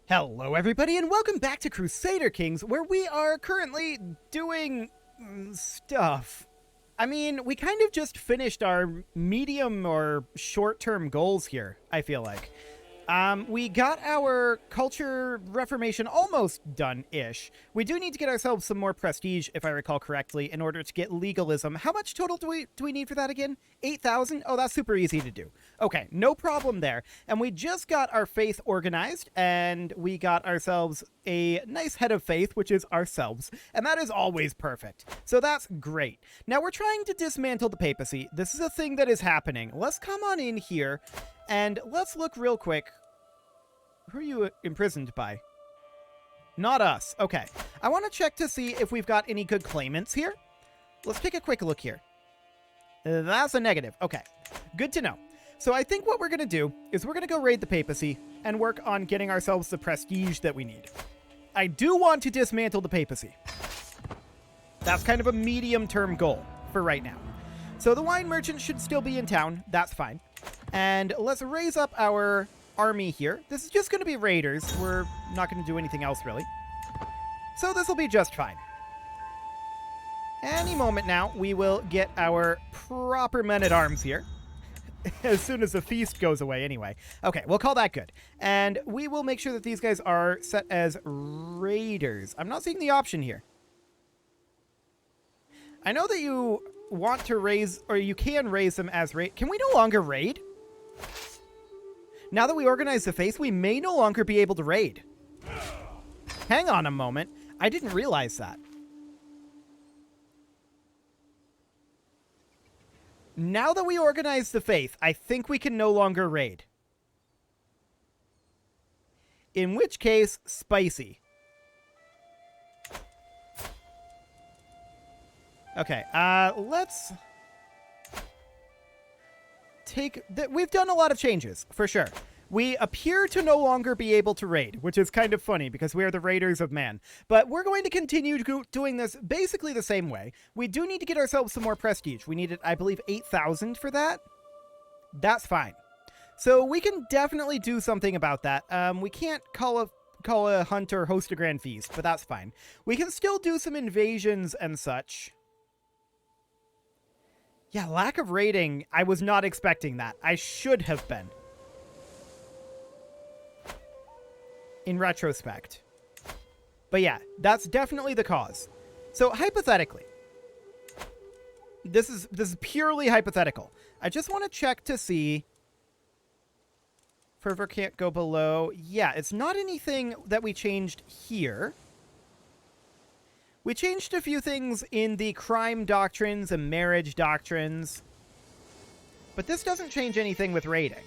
Hello everybody and welcome back to Crusader Kings, where we are currently doing stuff. I mean, we kind of just finished our medium or short-term goals here, I feel like. We got our culture reformation almost done-ish. We do need to get ourselves some more prestige, if I recall correctly, in order to get legalism. How much total do we need for that again? 8,000? Oh, that's super easy to do. Okay, no problem there. And we just got our faith organized, and we got ourselves a nice head of faith, which is ourselves. And that is always perfect. So that's great. Now we're trying to dismantle the papacy. This is a thing that is happening. Let's come on in here. And let's look real quick. Who are you imprisoned by? Not us. Okay. I want to check to see if we've got any good claimants here. Let's take a quick look here. That's a negative. Okay. Good to know. So I think what we're going to do is we're going to go raid the papacy and work on getting ourselves the prestige that we need. I do want to dismantle the papacy. That's kind of a medium-term goal for right now. So the wine merchant should still be in town. That's fine. And let's raise up our army here. This is just going to be raiders. We're not going to do anything else, really. So this will be just fine. Any moment now, we will get our proper men-at-arms here. As soon as the feast goes away, anyway. Okay, we'll call that good. And we will make sure that these guys are set as raiders. I'm not seeing the option here. I know that you want to raise, or you can raise them as raid. Can we no longer raid? Now that we organize the faith, we may no longer be able to raid. Hang on a moment. I didn't realize that. Now that we organize the faith, I think we can no longer raid. In which case, spicy. Okay, let's take... We've done a lot of changes, for sure. We appear to no longer be able to raid, which is kind of funny because we are the raiders of man. But we're going to continue doing this basically the same way. We do need to get ourselves some more prestige. We needed, I believe, 8,000 for that. That's fine. So we can definitely do something about that. We can't call a hunt or host a grand feast, but that's fine. We can still do some invasions and such. Yeah, lack of raiding. I was not expecting that. I should have been. In retrospect. But yeah, that's definitely the cause. So hypothetically, this is purely hypothetical. I just want to check to see. Fervor can't go below. Yeah, it's not anything that we changed here. We changed a few things in the crime doctrines and marriage doctrines. But this doesn't change anything with raiding.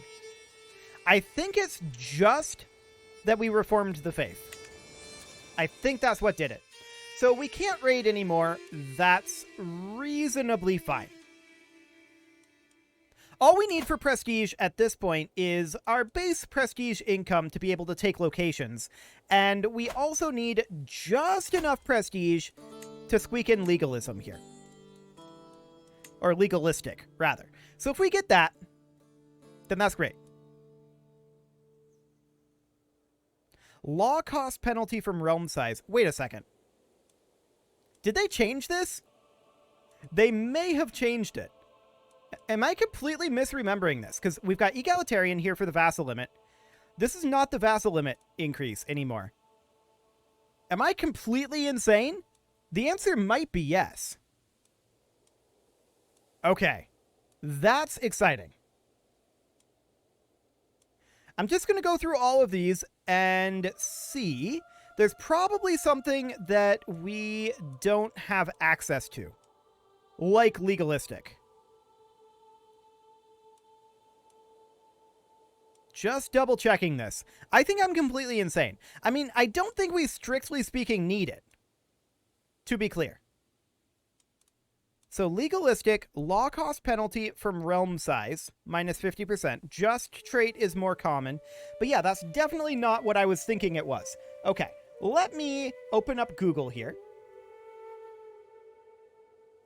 I think it's just that we reformed the faith. I think that's what did it. So we can't raid anymore. That's reasonably fine. All we need for prestige at this point is our base prestige income to be able to take locations. And we also need just enough prestige to squeak in legalism here. Or legalistic, rather. So if we get that, then that's great. Law cost penalty from realm size. Wait a second. Did they change this? They may have changed it. Am I completely misremembering this? Because we've got egalitarian here for the vassal limit. This is not the vassal limit increase anymore. Am I completely insane? The answer might be yes. Okay. That's exciting. I'm just going to go through all of these and see. There's probably something that we don't have access to. Like legalistic. Just double checking this. I think I'm completely insane. I mean, I don't think we strictly speaking need it. To be clear. So legalistic, law cost penalty from realm size, minus 50%. Just trait is more common. But yeah, that's definitely not what I was thinking it was. Okay, let me open up Google here.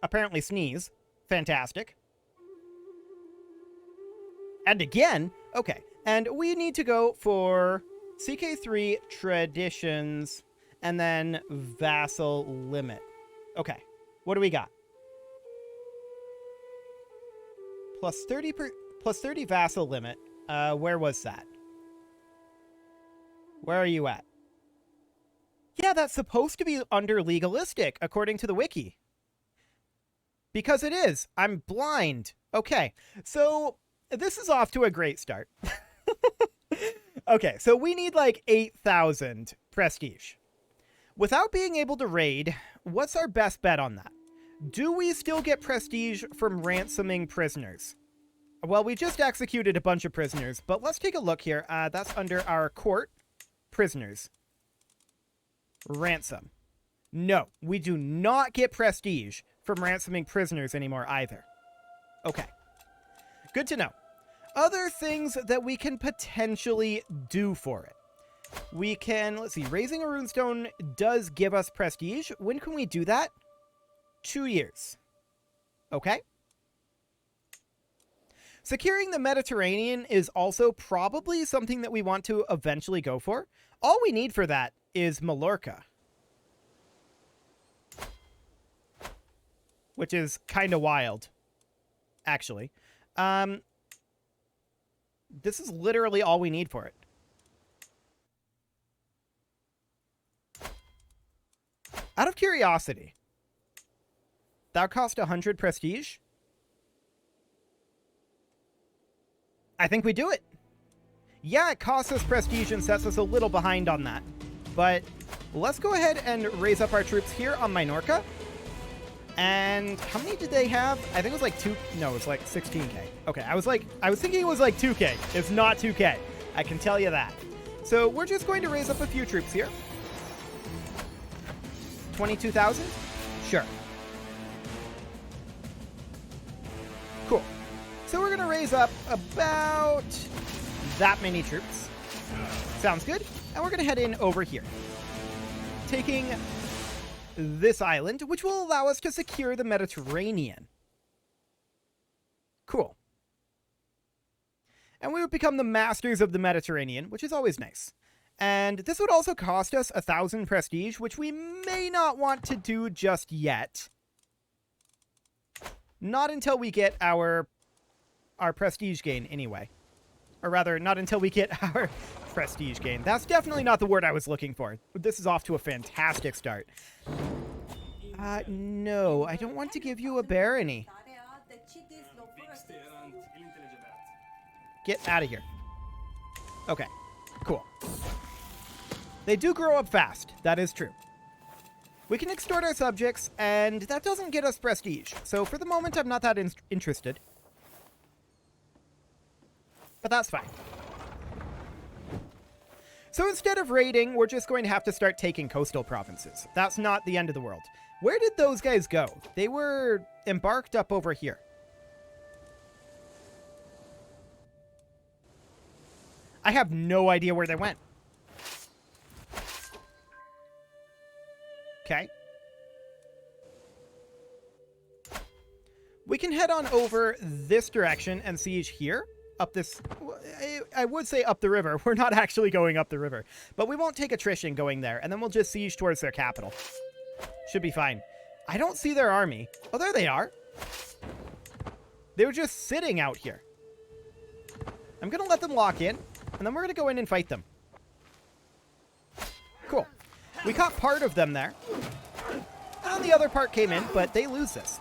Apparently sneeze. Fantastic. And again, okay. And we need to go for CK3 traditions, and then vassal limit. Okay, what do we got? Plus 30 vassal limit. Where was that? Where are you at? Yeah, that's supposed to be under legalistic, according to the wiki. Because it is. I'm blind. Okay, so this is off to a great start. Okay, so we need like 8,000 prestige. Without being able to raid, what's our best bet on that? Do we still get prestige from ransoming prisoners? Well, we just executed a bunch of prisoners, but let's take a look here. That's under our court. Prisoners. Ransom. No, we do not get prestige from ransoming prisoners anymore either. Okay. Good to know. Other things that we can potentially do for it. We can, let's see, raising a runestone does give us prestige. When can we do that? 2 years. Okay. Securing the Mediterranean is also probably something that we want to eventually go for. All we need for that is Mallorca. Which is kind of wild, actually. This is literally all we need for it. Out of curiosity, that would cost 100 prestige? I think we do it. Yeah, it costs us prestige and sets us a little behind on that. But let's go ahead and raise up our troops here on Minorca. And how many did they have? I think it was like no, it's like 16k. Okay, I was thinking it was like 2k. It's not 2k. I can tell you that. So we're just going to raise up a few troops here. 22,000? Sure. Cool. So we're going to raise up about that many troops. Sounds good. And we're going to head in over here. Taking this island, which will allow us to secure the Mediterranean. Cool. And we would become the masters of the Mediterranean, which is always nice. And this would also cost us 1,000 prestige, which we may not want to do just yet. Not until we get our prestige gain anyway. Or rather, not until we get our prestige gain. That's definitely not the word I was looking for. This is off to a fantastic start. No, I don't want to give you a barony. Get out of here. Okay, cool. They do grow up fast. That is true. We can extort our subjects, and that doesn't get us prestige. So for the moment, I'm not that interested. But that's fine. So instead of raiding, we're just going to have to start taking coastal provinces. That's not the end of the world. Where did those guys go? They were embarked up over here. I have no idea where they went. Okay. We can head on over this direction and siege here. Up this, I would say up the river. We're not actually going up the river. But we won't take attrition going there. And then we'll just siege towards their capital. Should be fine. I don't see their army. Oh, there they are. They were just sitting out here. I'm going to let them lock in. And then we're going to go in and fight them. Cool. We caught part of them there. And the other part came in, but they lose this.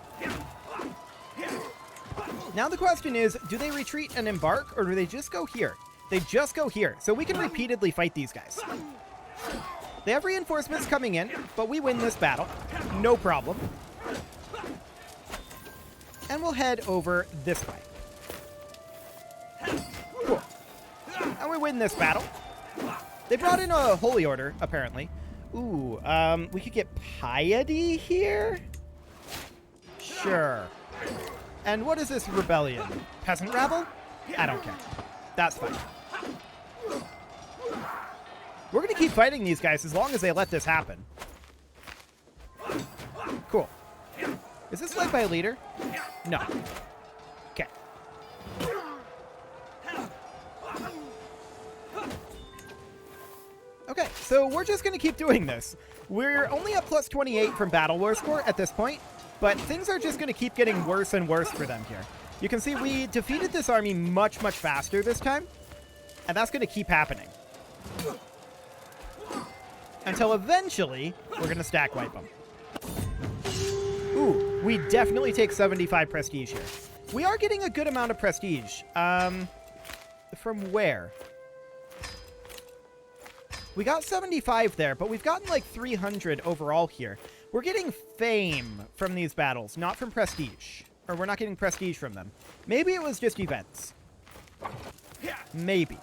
Now the question is, do they retreat and embark, or do they just go here? They just go here, so we can repeatedly fight these guys. They have reinforcements coming in, but we win this battle. No problem. And we'll head over this way. Cool. And we win this battle. They brought in a holy order, apparently. Ooh, we could get Piety here? Sure. And what is this rebellion? Peasant rabble? I don't care. That's fine. We're going to keep fighting these guys as long as they let this happen. Cool. Is this led by a leader? No. Okay. Okay, so we're just going to keep doing this. We're only at plus 28 from Battle War score at this point, but things are just going to keep getting worse and worse for them here. You can see we defeated this army much, much faster this time, and that's going to keep happening. Until eventually, we're going to stack wipe them. Ooh, we definitely take 75 prestige here. We are getting a good amount of prestige. From where? We got 75 there, but we've gotten like 300 overall here. We're getting fame from these battles, not from prestige. Or we're not getting prestige from them. Maybe it was just events. Maybe.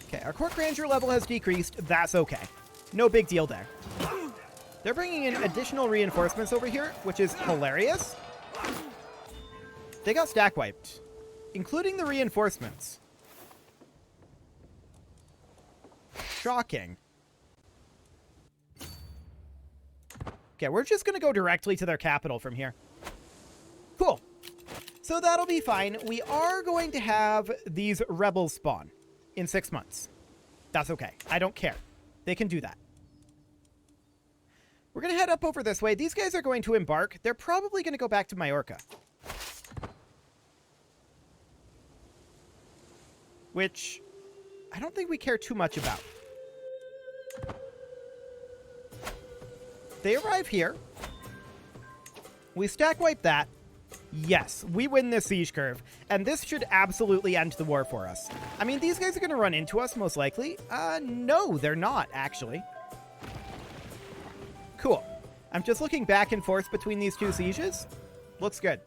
Okay, our court grandeur level has decreased. That's okay. No big deal there. They're bringing in additional reinforcements over here, which is hilarious. They got stack wiped, including the reinforcements. Shocking. Okay, we're just going to go directly to their capital from here. Cool. So that'll be fine. We are going to have these rebels spawn in 6 months. That's okay. I don't care. They can do that. We're going to head up over this way. These guys are going to embark. They're probably going to go back to Majorca. Which I don't think we care too much about. They arrive here. We stack wipe that. Yes, we win this siege curve. And this should absolutely end the war for us. I mean, these guys are going to run into us most likely. No, they're not, actually. Cool. I'm just looking back and forth between these two sieges. Looks good.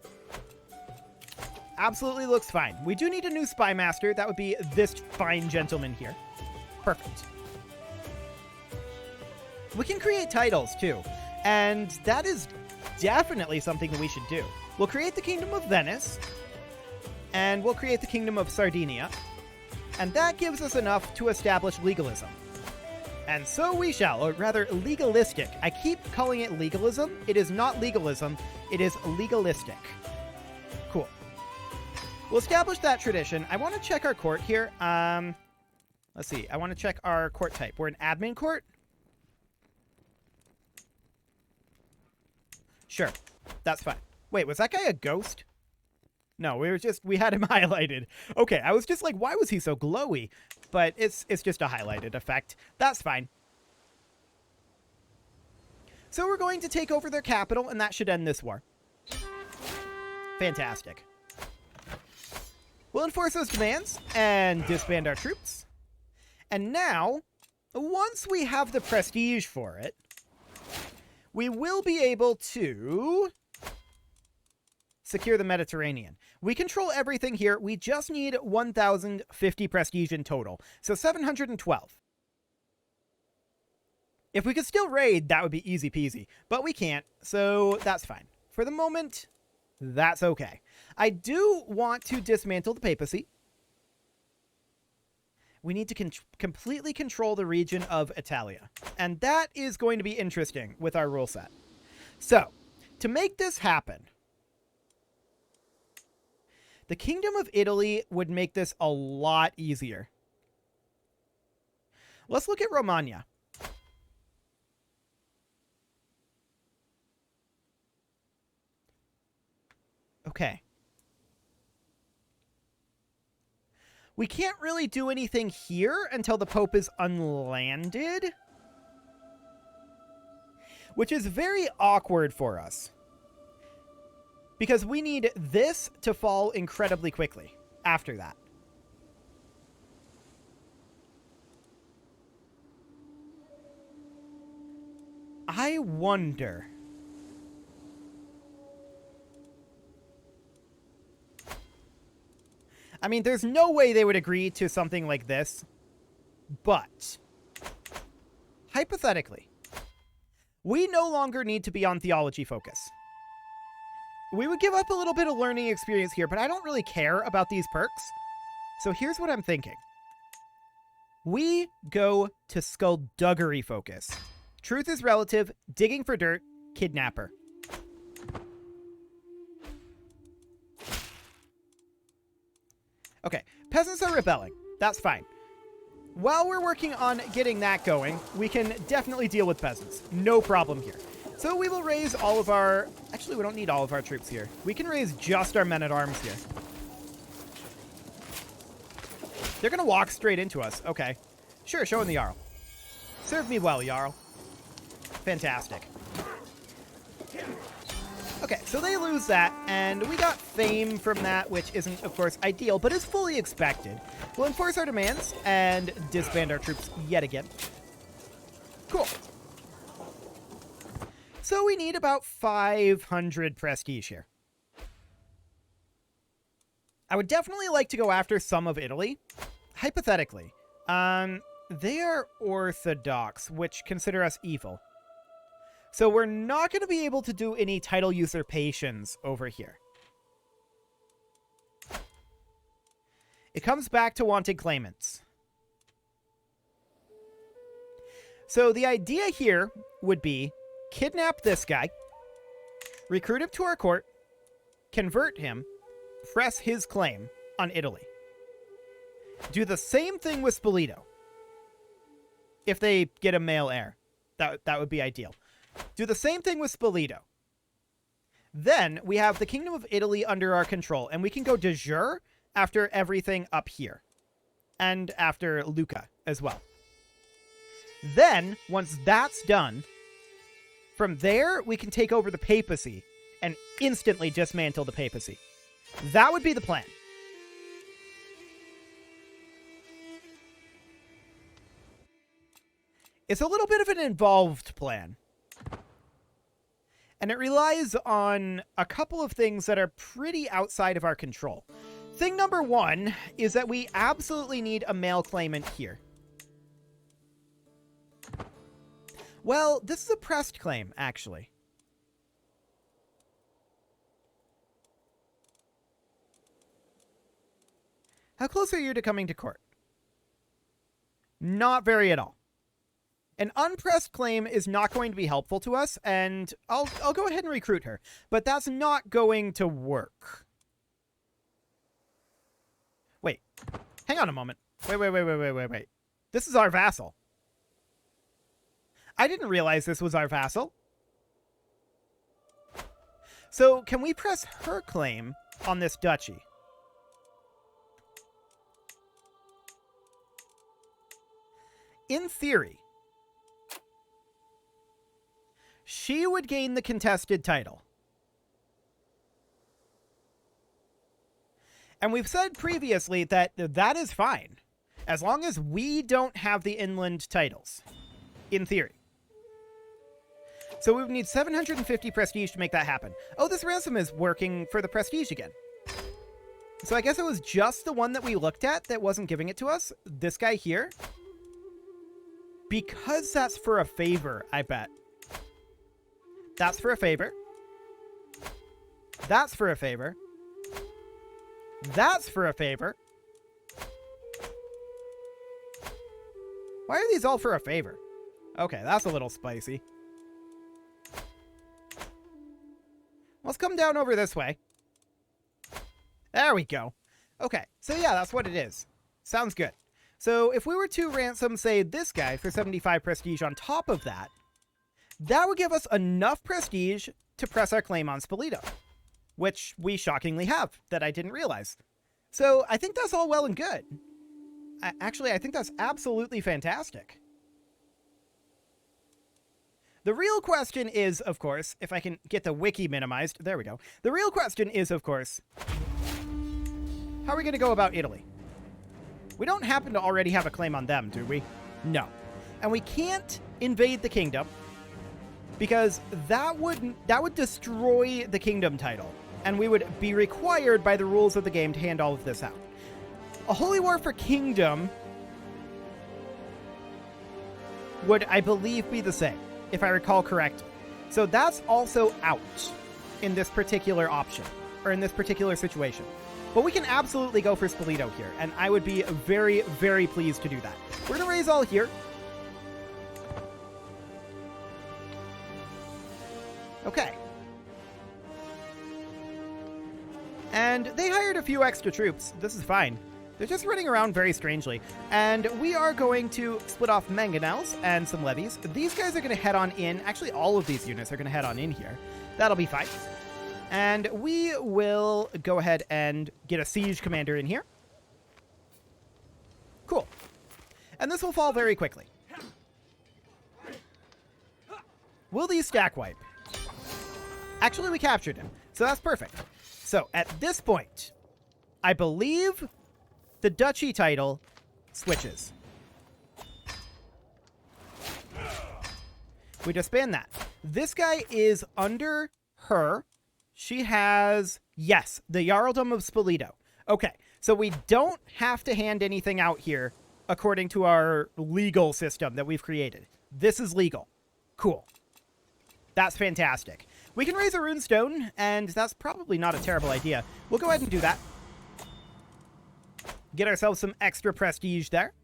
Absolutely looks fine. We do need a new spy master. That would be this fine gentleman here. Perfect. We can create titles, too. And that is definitely something that we should do. We'll create the Kingdom of Venice. And we'll create the Kingdom of Sardinia. And that gives us enough to establish legalism. And so we shall, or rather legalistic. I keep calling it legalism. It is not legalism. It is legalistic. Cool. We'll establish that tradition. I want to check our court here. Let's see. I want to check our court type. We're an admin court. Sure. That's fine. Wait, was that guy a ghost? No, we had him highlighted. Okay, I was just like, why was he so glowy? But it's just a highlighted effect. That's fine. So we're going to take over their capital, and that should end this war. Fantastic. We'll enforce those demands and disband our troops. And now, once we have the prestige for it, we will be able to secure the Mediterranean. We control everything here. We just need 1,050 prestige in total. So 712. If we could still raid, that would be easy peasy. But we can't, so that's fine. For the moment, that's okay. I do want to dismantle the papacy. We need to completely control the region of Italia. And that is going to be interesting with our rule set. So, to make this happen, the Kingdom of Italy would make this a lot easier. Let's look at Romagna. Okay. We can't really do anything here until the Pope is unlanded, which is very awkward for us. Because we need this to fall incredibly quickly after that. I wonder. I mean, there's no way they would agree to something like this. But, hypothetically, we no longer need to be on theology focus. We would give up a little bit of learning experience here, but I don't really care about these perks. So here's what I'm thinking. We go to skullduggery focus. Truth is relative, digging for dirt, kidnapper. Okay, peasants are rebelling. That's fine. While we're working on getting that going, we can definitely deal with peasants. No problem here. So we will raise all of our... Actually, we don't need all of our troops here. We can raise just our men-at-arms here. They're going to walk straight into us. Okay. Sure, show in the Jarl. Serve me well, Jarl. Fantastic. Okay, so they lose that, and we got fame from that, which isn't, of course, ideal, but is fully expected. We'll enforce our demands and disband our troops yet again. Cool. So we need about 500 prestige here. I would definitely like to go after some of Italy. Hypothetically. They are Orthodox, which consider us evil. So we're not going to be able to do any title usurpations over here. It comes back to wanted claimants. So the idea here would be kidnap this guy, recruit him to our court, convert him, press his claim on Italy. Do the same thing with Spoleto. If they get a male heir. That would be ideal. Do the same thing with Spoleto. Then we have the Kingdom of Italy under our control, and we can go de jure after everything up here. And after Lucca as well. Then, once that's done, from there we can take over the papacy and instantly dismantle the papacy. That would be the plan. It's a little bit of an involved plan. And it relies on a couple of things that are pretty outside of our control. Thing number one is that we absolutely need a male claimant here. Well, this is a pressed claim, actually. How close are you to coming to court? Not very at all. An unpressed claim is not going to be helpful to us, and I'll go ahead and recruit her. But that's not going to work. Wait. Hang on a moment. Wait. This is our vassal. I didn't realize this was our vassal. So, can we press her claim on this duchy? In theory, she would gain the contested title. And we've said previously that that is fine, as long as we don't have the inland titles, in theory. So we would need 750 prestige to make that happen. Oh, this ransom is working for the prestige again. So I guess it was just the one that we looked at that wasn't giving it to us. This guy here. Because that's for a favor, I bet. That's for a favor. That's for a favor. That's for a favor. Why are these all for a favor? Okay, that's a little spicy. Let's come down over this way. There we go. Okay, so yeah, that's what it is. Sounds good. So if we were to ransom, say, this guy for 75 prestige on top of that, that would give us enough prestige to press our claim on Spoleto, which we shockingly have, that I didn't realize. So I think that's all well and good. Actually, I think that's absolutely fantastic. The real question is, of course, if I can get the wiki minimized, there we go. The real question is, of course, how are we going to go about Italy? We don't happen to already have a claim on them, do we? No. And we can't invade the kingdom, because that would destroy the kingdom title, and we would be required by the rules of the game to hand all of this out. A holy war for kingdom would, I believe, be the same, if I recall correctly. So that's also out in this particular option, or in this particular situation. But we can absolutely go for Spoleto here, and I would be very, very pleased to do that. We're going to raise all here. Okay. And they hired a few extra troops. This is fine. They're just running around very strangely. And we are going to split off mangonels and some levies. These guys are going to head on in. Actually, all of these units are going to head on in here. That'll be fine. And we will go ahead and get a siege commander in here. Cool. And this will fall very quickly. Will these stack wipe? Actually, we captured him, so that's perfect. So, at this point, I believe the duchy title switches. We disband that. This guy is under her. She has, yes, the Jarldom of Spoleto. Okay, so we don't have to hand anything out here according to our legal system that we've created. This is legal. Cool. That's fantastic. We can raise a runestone, and that's probably not a terrible idea. We'll go ahead and do that. Get ourselves some extra prestige there.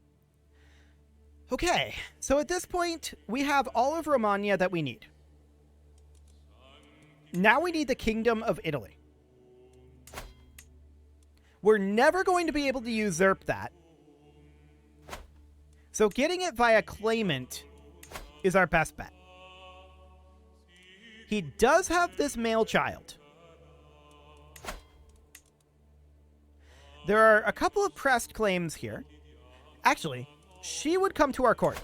Okay, so at this point, we have all of Romagna that we need. Now we need the Kingdom of Italy. We're never going to be able to usurp that. So getting it via claimant is our best bet. He does have this male child. There are a couple of pressed claims here. Actually, she would come to our court.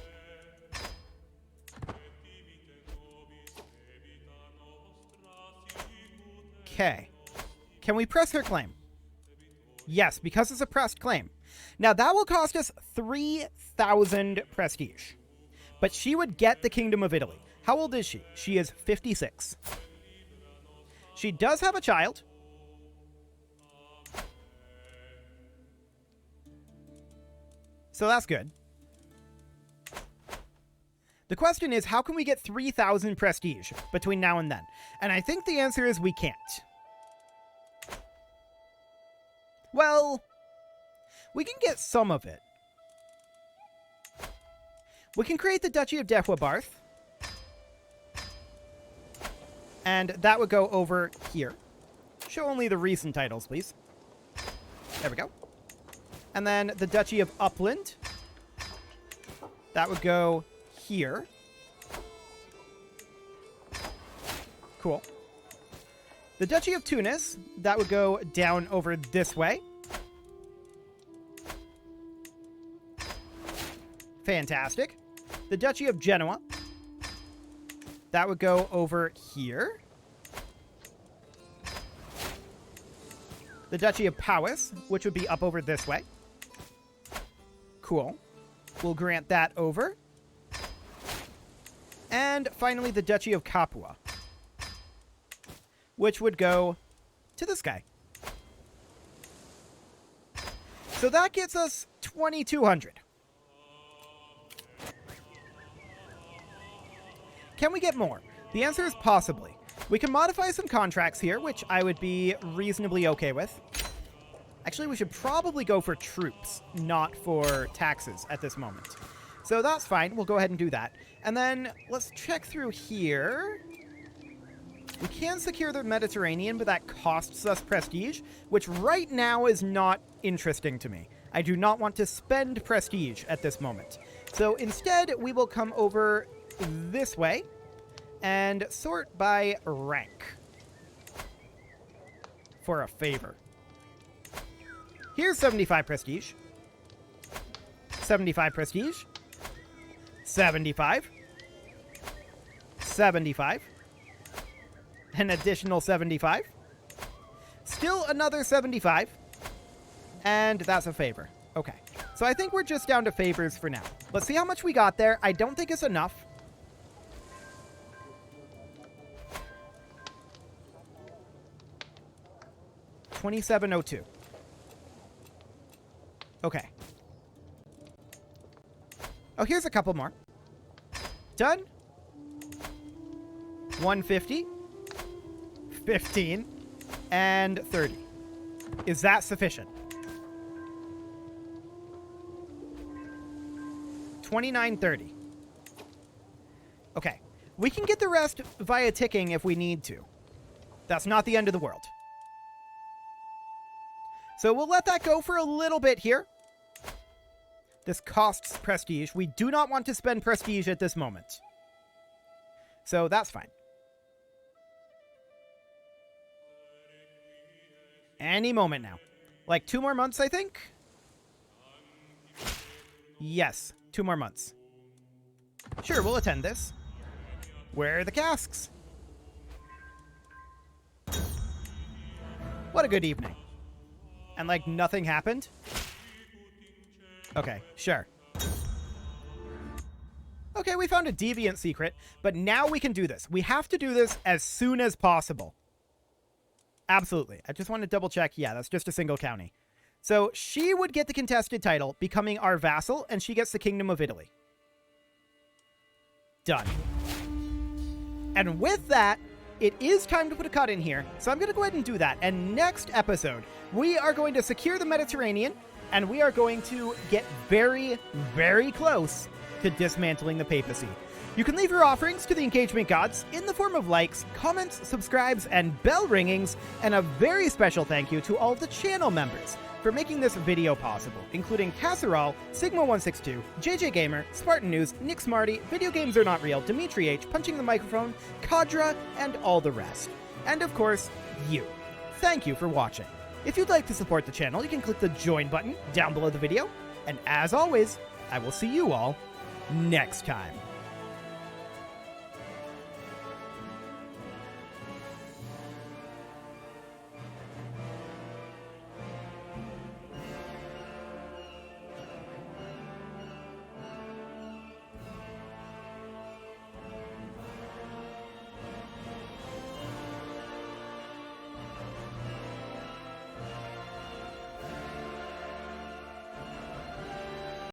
Okay. Can we press her claim? Yes, because it's a pressed claim. Now, that will cost us 3,000 prestige. But she would get the Kingdom of Italy. How old is she? She is 56. She does have a child. So that's good. The question is, how can we get 3,000 prestige between now and then? And I think the answer is we can't. Well, we can get some of it. We can create the Duchy of Dehuabarth. And that would go over here. Show only the recent titles, please. There we go. And then the Duchy of Upland. That would go here. Cool. The Duchy of Tunis. That would go down over this way. Fantastic. The Duchy of Genoa. That would go over here. The Duchy of Powys, which would be up over this way. Cool. We'll grant that over. And finally, the Duchy of Capua, which would go to this guy. So that gets us 2,200. Can we get more? The answer is possibly. We can modify some contracts here, which I would be reasonably okay with. Actually, we should probably go for troops, not for taxes at this moment. So that's fine. We'll go ahead and do that. And then let's check through here. We can secure the Mediterranean, but that costs us prestige, which right now is not interesting to me. I do not want to spend prestige at this moment. So instead, we will come over this way and sort by rank for a favor. Here's 75 prestige. 75 prestige. 75. 75. An additional 75. Still another 75. And that's a favor. Okay. So I think we're just down to favors for now. Let's see how much we got there. I don't think it's enough. $27.02. Okay. Oh, here's a couple more. Done. 150. 15. And 30. Is that sufficient? 29.30. Okay. We can get the rest via ticking if we need to. That's not the end of the world. So we'll let that go for a little bit here. This costs prestige. We do not want to spend prestige at this moment. So that's fine. Any moment now. Like 2 more months, I think? Yes, 2 more months. Sure, we'll attend this. Where are the casks? What a good evening. And like nothing happened? Okay, sure. Okay, we found a deviant secret, but now we can do this. We have to do this as soon as possible. Absolutely. I just want to double check. Yeah, that's just a single county. So she would get the contested title, becoming our vassal, and she gets the Kingdom of Italy. Done. And with that, it is time to put a cut in here. So I'm going to go ahead and do that. And next episode, we are going to secure the Mediterranean, and we are going to get very, very close to dismantling the papacy. You can leave your offerings to the engagement gods in the form of likes, comments, subscribes, and bell ringings, and a very special thank you to all the channel members for making this video possible, including Casserole, Sigma162, JJ Gamer, Spartan News, Nick Smarty, Video Games Are Not Real, Dimitri H, Punching the Microphone, Kadra, and all the rest. And of course, you. Thank you for watching. If you'd like to support the channel, you can click the join button down below the video. And as always, I will see you all next time.